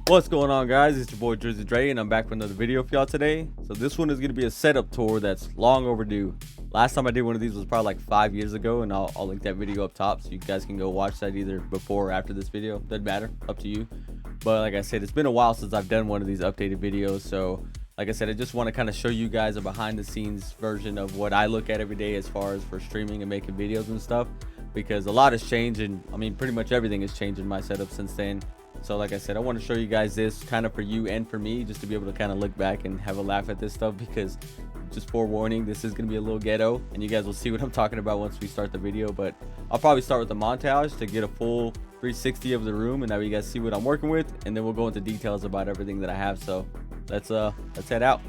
What's going on, guys? It's your boy Drizzy Dre, and I'm back with another video for y'all today. So this one is going to be a setup tour that's long overdue. Last time I did one of these was probably like 5 years ago, and I'll link that video up top so you guys can go watch that either before or after this video. Doesn't matter, up to you. But like I said, it's been a while since I've done one of these updated videos, so like I said, I just want to kind of show you guys a behind the scenes version of what I look at every day as far as for streaming and making videos and stuff, because a lot has changed, and I mean pretty much everything has changed in my setup since then. So like I said, I want to show you guys this kind of for you and for me, just to be able to kind of look back and have a laugh at this stuff, because just forewarning, this is going to be a little ghetto, and you guys will see what I'm talking about once we start the video. But I'll probably start with the montage to get a full 360 of the room, and now you guys see what I'm working with, and then we'll go into details about everything that I have. So let's head out.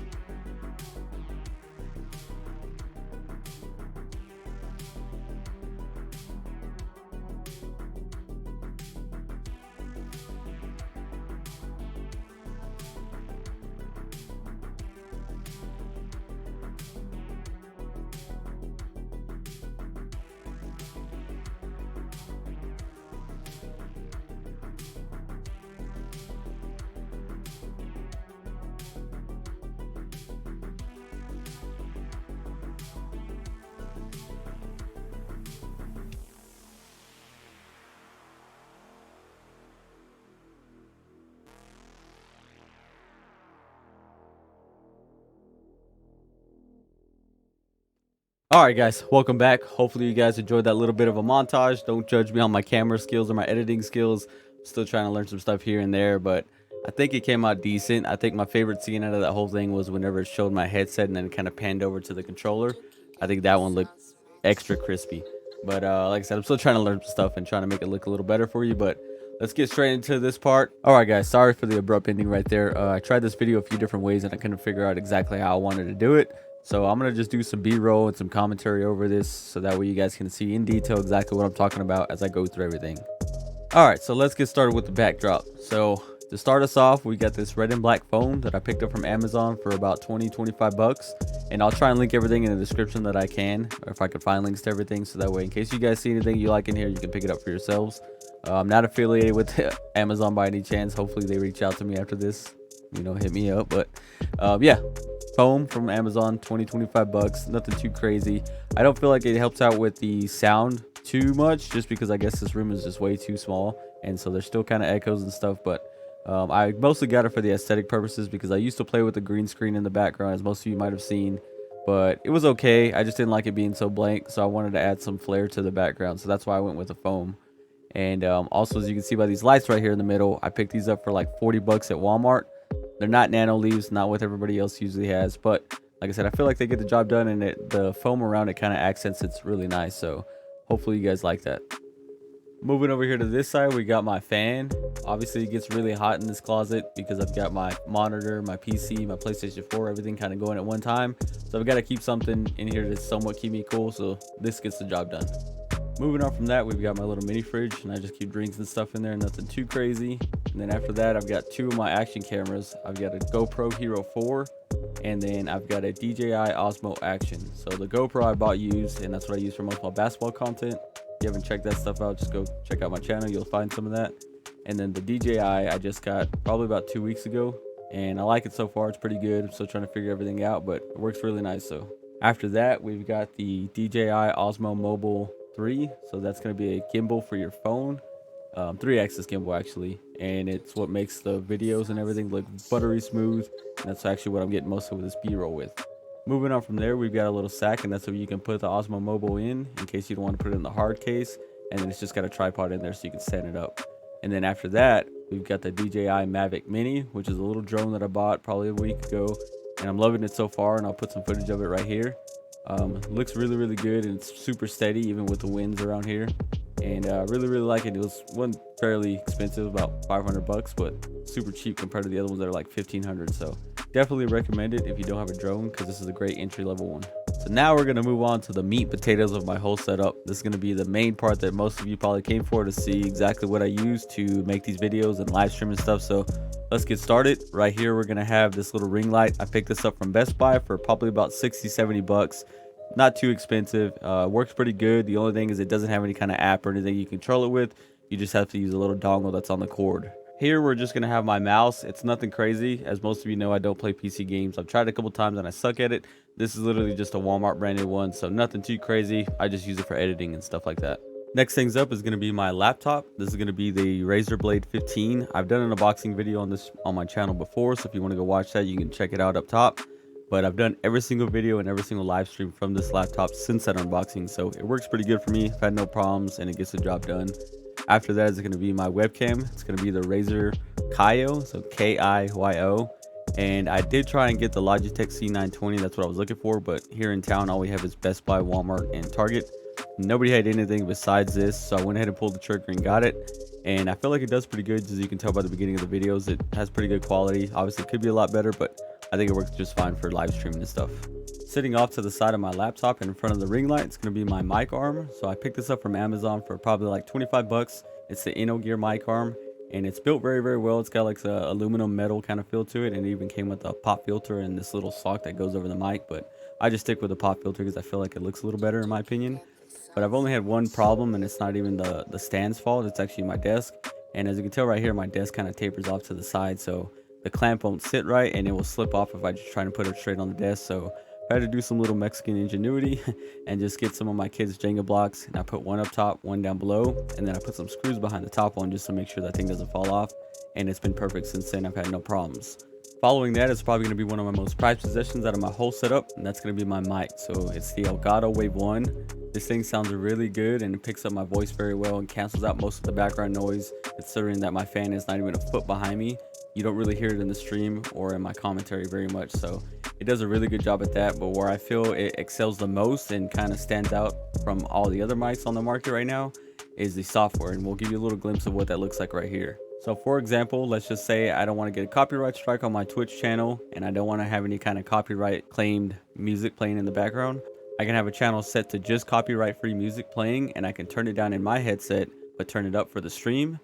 All right, guys, welcome back. Hopefully you guys enjoyed that little bit of a montage. Don't judge me on my camera skills or my editing skills. Still trying to learn some stuff here and there, but I think it came out decent. I think my favorite scene out of that whole thing was whenever it showed my headset and then it kind of panned over to the controller. I think that one looked extra crispy. But like I said, I'm still trying to learn some stuff and trying to make it look a little better for you. But let's get straight into this part. All right, guys, sorry for the abrupt ending right there. I tried this video a few different ways and I couldn't figure out exactly how I wanted to do it. So I'm going to just do some B-roll and some commentary over this, so that way you guys can see in detail exactly what I'm talking about as I go through everything. All right, so let's get started with the backdrop. So to start us off, we got this red and black foam that I picked up from Amazon for about 20-25 bucks. And I'll try and link everything in the description that I can, or if I can find links to everything, so that way in case you guys see anything you like in here, you can pick it up for yourselves. I'm not affiliated with Amazon by any chance. Hopefully they reach out to me after this, you know, hit me up. But yeah, foam from Amazon, 20-25 bucks, nothing too crazy. I don't feel like it helps out with the sound too much, just because I guess this room is just way too small, and so there's still kind of echoes and stuff. But I mostly got it for the aesthetic purposes, because I used to play with the green screen in the background, as most of you might have seen, but it was okay. I just didn't like it being so blank, so I wanted to add some flair to the background, so that's why I went with the foam. And also, as you can see by these lights right here in the middle, I picked these up for like 40 bucks at Walmart. They're not nano leaves, not what everybody else usually has, but like I said, I feel like they get the job done, and the foam around it kind of accents it's really nice. So hopefully you guys like that. Moving over here to this side, we got my fan. Obviously it gets really hot in this closet because I've got my monitor, my PC, my PlayStation 4, everything kind of going at one time. So I've got to keep something in here to somewhat keep me cool, so this gets the job done. Moving on from that, we've got my little mini fridge, and I just keep drinks and stuff in there, nothing too crazy. And then after that, I've got two of my action cameras. I've got a GoPro Hero 4, and then I've got a DJI Osmo Action. So the GoPro I bought used, and that's what I use for most of my basketball content. If you haven't checked that stuff out, just go check out my channel, you'll find some of that. And then the DJI I just got probably about 2 weeks ago, and I like it so far. It's pretty good. I'm still trying to figure everything out, but it works really nice. So after that, we've got the DJI Osmo Mobile 3. So that's going to be a gimbal for your phone, 3-axis gimbal actually, and it's what makes the videos and everything look buttery smooth, and that's actually what I'm getting most of this B-roll with. Moving on from there, we've got a little sack, and that's where you can put the Osmo Mobile in case you don't want to put it in the hard case, and then it's just got a tripod in there so you can stand it up. And then after that, we've got the DJI Mavic Mini, which is a little drone that I bought probably a week ago, and I'm loving it so far, and I'll put some footage of it right here. Looks really good, and it's super steady even with the winds around here, and really like it. It wasn't fairly expensive, about 500 bucks, but super cheap compared to the other ones that are like 1500. So definitely recommend it if you don't have a drone, because this is a great entry-level one. So now we're going to move on to the meat potatoes of my whole setup. This is going to be the main part that most of you probably came for, to see exactly what I use to make these videos and live stream and stuff. So let's get started. Right here, we're going to have this little ring light. I picked this up from Best Buy for probably about 60-70 bucks. Not too expensive. Works pretty good. The only thing is it doesn't have any kind of app or anything you control it with. You just have to use a little dongle that's on the cord. Here we're just gonna have my mouse. It's nothing crazy. As most of you know, I don't play PC games. I've tried a couple times and I suck at it. This is literally just a Walmart branded one, so nothing too crazy. I just use it for editing and stuff like that. Next things up is going to be my laptop. This is going to be the Razer Blade 15. I've done an unboxing video on this on my channel before, so if you want to go watch that, you can check it out up top. But I've done every single video and every single live stream from this laptop since that unboxing, so it works pretty good for me. I've had no problems and it gets the job done. After that is going to be my webcam. It's going to be the Razer Kiyo, so K-I-Y-O. And I did try and get the Logitech C920. That's what I was looking for, but here in town all we have is Best Buy, Walmart, and Target. Nobody had anything besides this, so I went ahead and pulled the trigger and got it. And I feel like it does pretty good. As you can tell by the beginning of the videos, it has pretty good quality. Obviously it could be a lot better, but I think it works just fine for live streaming and stuff. Sitting off to the side of my laptop and in front of the ring light, it's going to be my mic arm. So I picked this up from Amazon for probably like 25 bucks. It's the InnoGear mic arm, and it's built very, very well. It's got like the aluminum metal kind of feel to it, and it even came with a pop filter and this little sock that goes over the mic. But I just stick with the pop filter because I feel like it looks a little better in my opinion. But I've only had one problem, and it's not even the stand's fault. It's actually my desk. And as you can tell right here, my desk kind of tapers off to the side, so the clamp won't sit right and it will slip off if I just try to put it straight on the desk. So I had to do some little Mexican ingenuity and just get some of my kids' Jenga blocks, and I put one up top, one down below, and then I put some screws behind the top one just to make sure that thing doesn't fall off. And it's been perfect since then. I've had no problems. Following that is probably going to be one of my most prized possessions out of my whole setup, and that's going to be my mic. So it's the Elgato Wave 1. This thing sounds really good, and it picks up my voice very well and cancels out most of the background noise, considering that my fan is not even a foot behind me. You don't really hear it in the stream or in my commentary very much, so it does a really good job at that. But where I feel it excels the most and kind of stands out from all the other mics on the market right now is the software, and we'll give you a little glimpse of what that looks like right here. So for example, let's just say I don't want to get a copyright strike on my Twitch channel, and I don't want to have any kind of copyright claimed music playing in the background. I can have a channel set to just copyright free music playing, and I can turn it down in my headset but turn it up for the stream.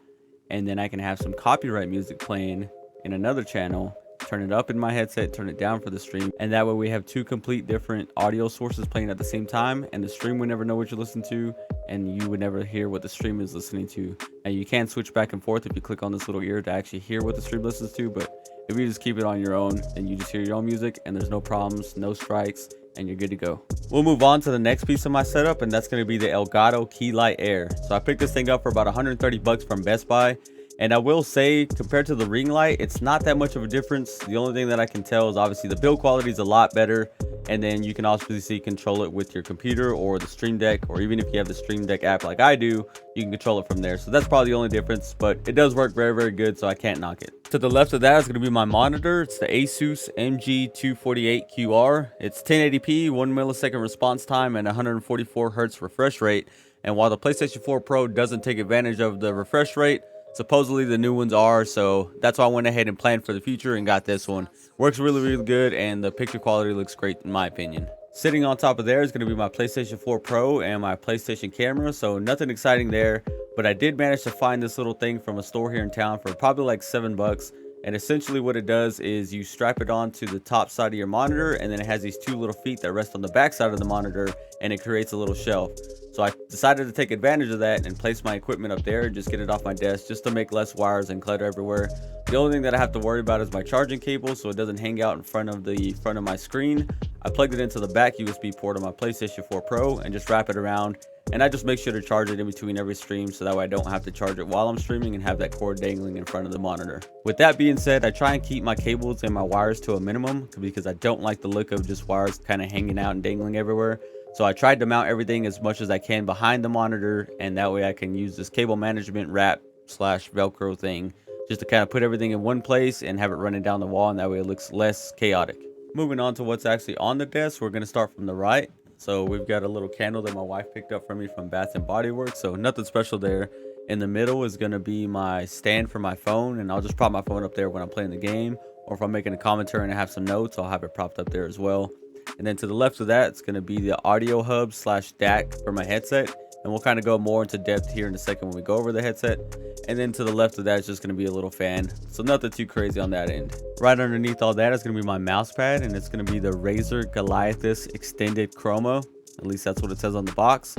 And then I can have some copyright music playing in another channel, turn it up in my headset, turn it down for the stream, and that way we have two complete different audio sources playing at the same time, and the stream would never know what you listen to, and you would never hear what the stream is listening to. And you can switch back and forth if you click on this little ear to actually hear what the stream listens to, but if you just keep it on your own, then you just hear your own music and there's no problems, no strikes, and you're good to go. We'll move on to the next piece of my setup, and that's going to be the Elgato Keylight Air. So I picked this thing up for about 130 bucks from Best Buy. And I will say, compared to the ring light, it's not that much of a difference. The only thing that I can tell is obviously the build quality is a lot better. And then you can obviously control it with your computer or the Stream Deck, or even if you have the Stream Deck app like I do, you can control it from there. So that's probably the only difference, but it does work very, very good, so I can't knock it. To the left of that is going to be my monitor. It's the Asus MG248QR. It's 1080p, 1 millisecond response time, and 144 hertz refresh rate. And while the PlayStation 4 Pro doesn't take advantage of the refresh rate, supposedly the new ones are, so that's why I went ahead and planned for the future and got this one. Works really, really good, and the picture quality looks great in my opinion. Sitting on top of there is going to be my PlayStation 4 Pro and my PlayStation camera, so nothing exciting there, but I did manage to find this little thing from a store here in town for probably like $7. And essentially what it does is you strap it onto the top side of your monitor, and then it has these two little feet that rest on the back side of the monitor, and it creates a little shelf. So I decided to take advantage of that and place my equipment up there and just get it off my desk just to make less wires and clutter everywhere. The only thing that I have to worry about is my charging cable, so it doesn't hang out in front of my screen. I plugged it into the back USB port of my PlayStation 4 Pro and just wrap it around. And I just make sure to charge it in between every stream, so that way I don't have to charge it while I'm streaming and have that cord dangling in front of the monitor. With that being said, I try and keep my cables and my wires to a minimum because I don't like the look of just wires kind of hanging out and dangling everywhere. So I tried to mount everything as much as I can behind the monitor, and that way I can use this cable management wrap / Velcro thing just to kind of put everything in one place and have it running down the wall, and that way it looks less chaotic. Moving on to what's actually on the desk, we're going to start from the right. So we've got a little candle that my wife picked up for me from Bath and Body Works, so nothing special there. In the middle is going to be my stand for my phone, and I'll just prop my phone up there when I'm playing the game, or if I'm making a commentary and I have some notes, I'll have it propped up there as well. And then to the left of that, it's going to be the audio hub / DAC for my headset, and we'll kind of go more into depth here in a second when we go over the headset. And then to the left of that is just going to be a little fan, so nothing too crazy on that end. Right underneath all that is going to be my mouse pad, and it's going to be the Razer Goliathus Extended Chroma. At least that's what it says on the box.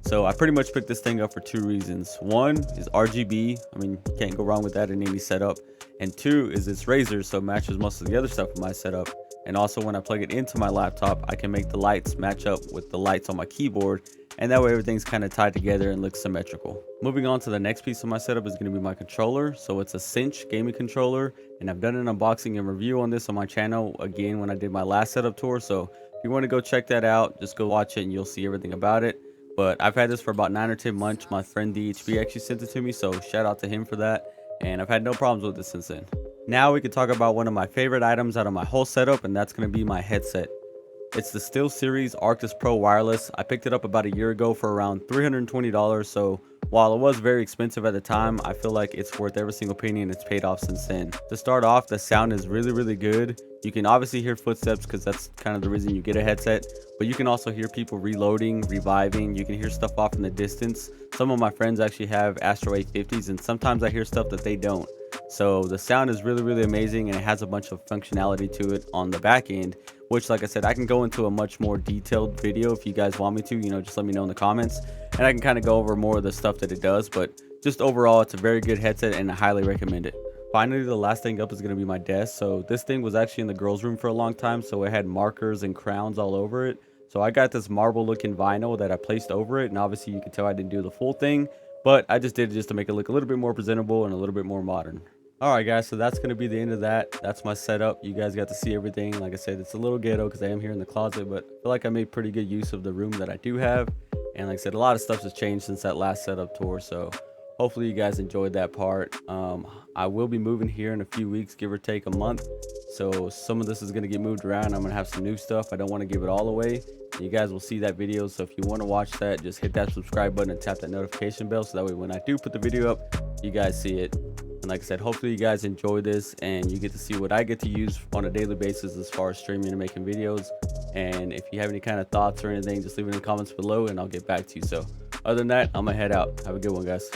So I pretty much picked this thing up for two reasons. One is RGB. I mean, you can't go wrong with that in any setup. And two is it's Razer, so it matches most of the other stuff in my setup. And also when I plug it into my laptop, I can make the lights match up with the lights on my keyboard, and that way everything's kind of tied together and looks symmetrical. Moving on to the next piece of my setup is going to be my controller. So it's a Cinch gaming controller, and I've done an unboxing and review on this on my channel again when I did my last setup tour. So if you want to go check that out, just go watch it and you'll see everything about it. But I've had this for about 9 or 10 months. My friend DHB actually sent it to me, so shout out to him for that. And I've had no problems with it since then. Now we can talk about one of my favorite items out of my whole setup, and that's going to be my headset. It's the SteelSeries Arctis Pro Wireless. I picked it up about a year ago for around $320, so while it was very expensive at the time, I feel like it's worth every single penny and it's paid off since then. To start off, the sound is really good. You can obviously hear footsteps because that's kind of the reason you get a headset, but you can also hear people reloading, reviving. You can hear stuff off in the distance. Some of my friends actually have Astro A50s, and sometimes I hear stuff that they don't. So the sound is really amazing, and it has a bunch of functionality to it on the back end, which, like I said, I can go into a much more detailed video if you guys want me to. Just let me know in the comments and I can kind of go over more of the stuff that it does. But just overall, it's a very good headset and I highly recommend it. Finally, the last thing up is going to be my desk. So this thing was actually in the girls' room for a long time, so it had markers and crowns all over it. So I got this marble looking vinyl that I placed over it, and obviously you can tell I didn't do the full thing, but I just did it just to make it look a little bit more presentable and a little bit more modern. Alright guys, so that's going to be the end of that. That's my setup. You guys got to see everything. Like I said, it's a little ghetto because I am here in the closet, but I feel like I made pretty good use of the room that I do have. And like I said, a lot of stuff has changed since that last setup tour, so hopefully you guys enjoyed that part. I will be moving here in a few weeks, give or take a month, so some of this is going to get moved around. I'm going to have some new stuff. I don't want to give it all away. You guys will see that video, so if you want to watch that, just hit that subscribe button and tap that notification bell so that way when I do put the video up, you guys see it. And like I said, hopefully you guys enjoy this and you get to see what I get to use on a daily basis as far as streaming and making videos. And if you have any kind of thoughts or anything, just leave it in the comments below and I'll get back to you. So other than that, I'm gonna head out. Have a good one, guys.